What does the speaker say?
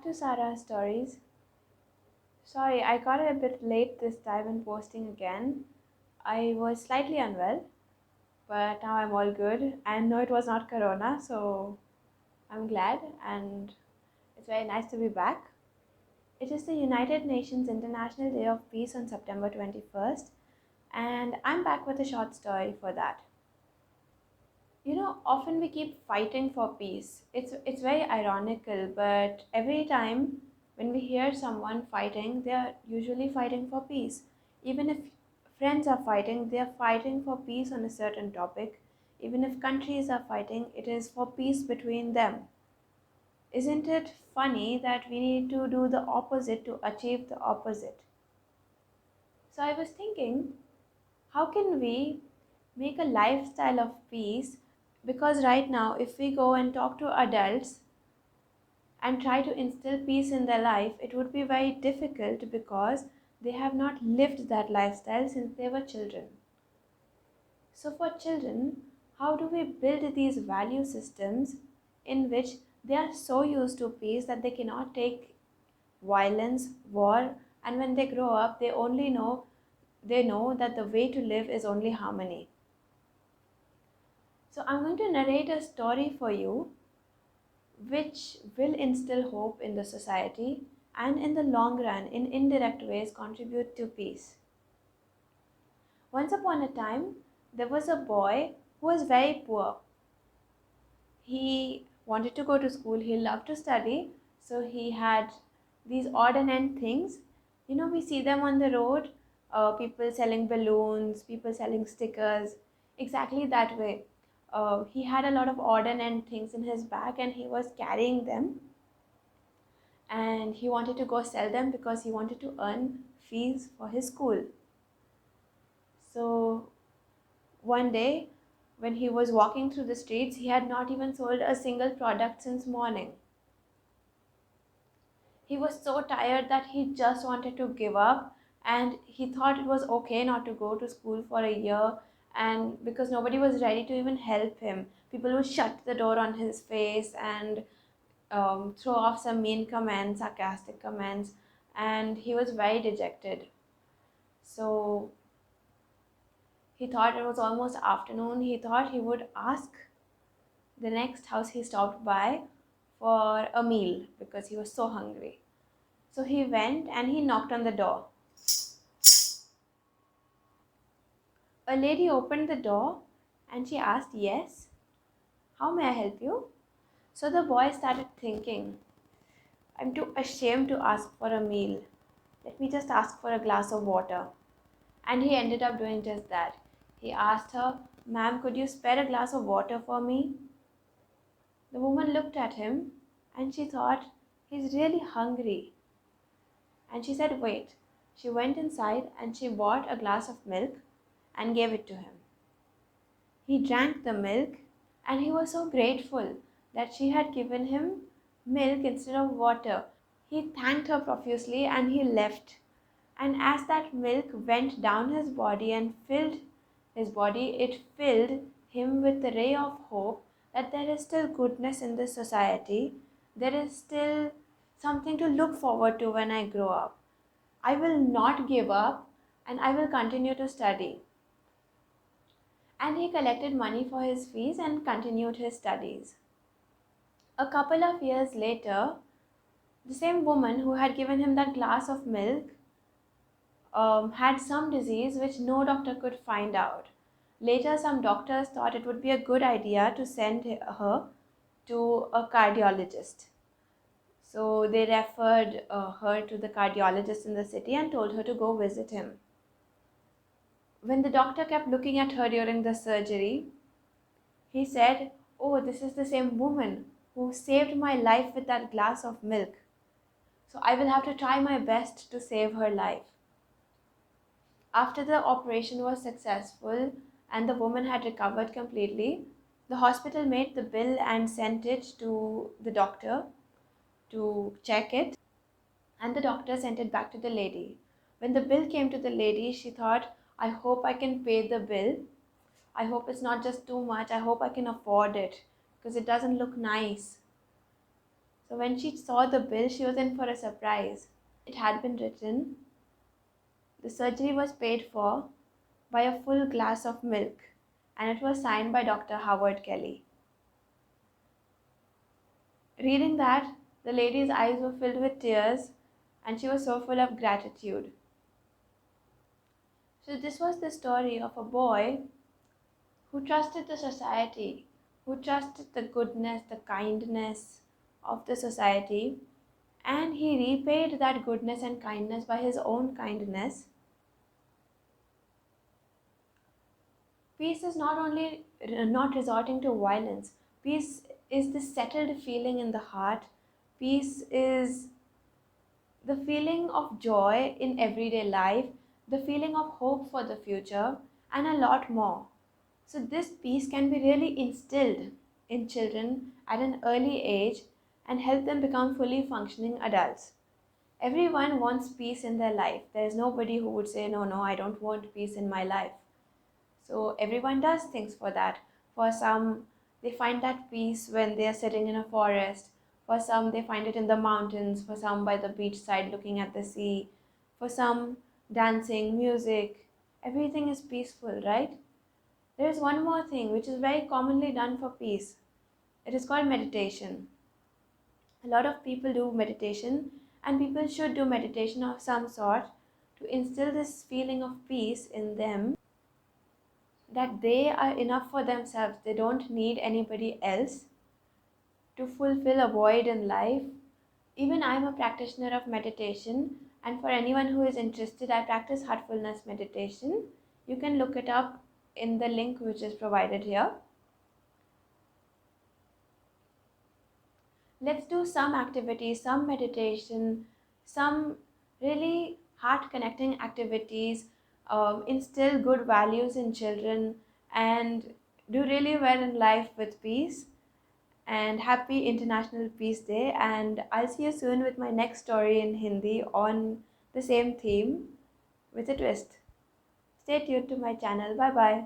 to Sara Stories. Sorry, I got a bit late this time in posting again. I was slightly unwell, but now I'm all good. And no, it was not Corona, so I'm glad and it's very nice to be back. It is the United Nations International Day of Peace on September 21st, and I'm back with a short story for that. Often we keep fighting for peace. It's very ironical, but every time when we hear someone fighting, they are usually fighting for peace. Even if friends are fighting, they are fighting for peace on a certain topic. Even if countries are fighting, it is for peace between them. Isn't it funny that we need to do the opposite to achieve the opposite? So I was thinking, how can we make a lifestyle of peace? Because right now, if we go and talk to adults and try to instill peace in their life, it would be very difficult because they have not lived that lifestyle since they were children. So, for children, how do we build these value systems in which they are so used to peace that they cannot take violence, war, and when they grow up, they know that the way to live is only harmony. So, I'm going to narrate a story for you which will instill hope in the society and in the long run, in indirect ways, contribute to peace. Once upon a time, there was a boy who was very poor. He wanted to go to school, he loved to study, so he had these odd and end things. We see them on the road, people selling balloons, people selling stickers, exactly that way. He had a lot of odd and end things in his bag and he was carrying them, and he wanted to go sell them because he wanted to earn fees for his school. So one day, when he was walking through the streets, he had not even sold a single product since morning. He was so tired that he just wanted to give up, and he thought it was okay not to go to school for a year, and because nobody was ready to even help him. People would shut the door on his face and throw off some mean comments, sarcastic comments, and he was very dejected. So he thought it was almost afternoon. He thought he would ask the next house he stopped by for a meal because he was so hungry. So he went and he knocked on the door. A lady opened the door and she asked, "Yes, how may I help you?" So the boy started thinking, "I'm too ashamed to ask for a meal. Let me just ask for a glass of water." And he ended up doing just that. He asked her, "Ma'am, could you spare a glass of water for me?" The woman looked at him and she thought, he's really hungry. And she said, "Wait." She went inside and she bought a glass of milk and gave it to him. He drank the milk and he was so grateful that she had given him milk instead of water. He thanked her profusely and he left. And as that milk went down his body and filled his body, it filled him with the ray of hope that there is still goodness in this society. There is still something to look forward to when I grow up. I will not give up and I will continue to study. And he collected money for his fees and continued his studies. A couple of years later, the same woman who had given him that glass of milk had some disease which no doctor could find out. Later, some doctors thought it would be a good idea to send her to a cardiologist. So they referred her to the cardiologist in the city and told her to go visit him. When the doctor kept looking at her during the surgery, he said, "Oh, this is the same woman who saved my life with that glass of milk. So I will have to try my best to save her life." After the operation was successful and the woman had recovered completely, the hospital made the bill and sent it to the doctor to check it, and the doctor sent it back to the lady. When the bill came to the lady, she thought, "I hope I can pay the bill. I hope it's not just too much. I hope I can afford it because it doesn't look nice." So when she saw the bill, she was in for a surprise. It had been written, the surgery was paid for by a full glass of milk, and it was signed by Dr. Howard Kelly. Reading that, the lady's eyes were filled with tears, and she was so full of gratitude. So, this was the story of a boy who trusted the society, who trusted the goodness, the kindness of the society, and he repaid that goodness and kindness by his own kindness. Peace is not only not resorting to violence, peace is the settled feeling in the heart. Peace is the feeling of joy in everyday life, the feeling of hope for the future, and a lot more. So, this peace can be really instilled in children at an early age and help them become fully functioning adults. Everyone wants peace in their life. There is nobody who would say, no, no, I don't want peace in my life. So everyone does things for that. For some, they find that peace when they are sitting in a forest. For some, they find it in the mountains. For some, by the beachside looking at the sea. For some, dancing, music. Everything is peaceful, right? There is one more thing which is very commonly done for peace. It is called meditation. A lot of people do meditation, and people should do meditation of some sort to instill this feeling of peace in them, that they are enough for themselves. They don't need anybody else to fulfill a void in life. Even I'm a practitioner of meditation, and for anyone who is interested, I practice heartfulness meditation. You can look it up in the link which is provided here. Let's do some activities, some meditation, some really heart connecting activities, instill good values in children, and do really well in life with peace. And happy International Peace Day. And I'll see you soon with my next story in Hindi on the same theme with a twist. Stay tuned to my channel. Bye bye.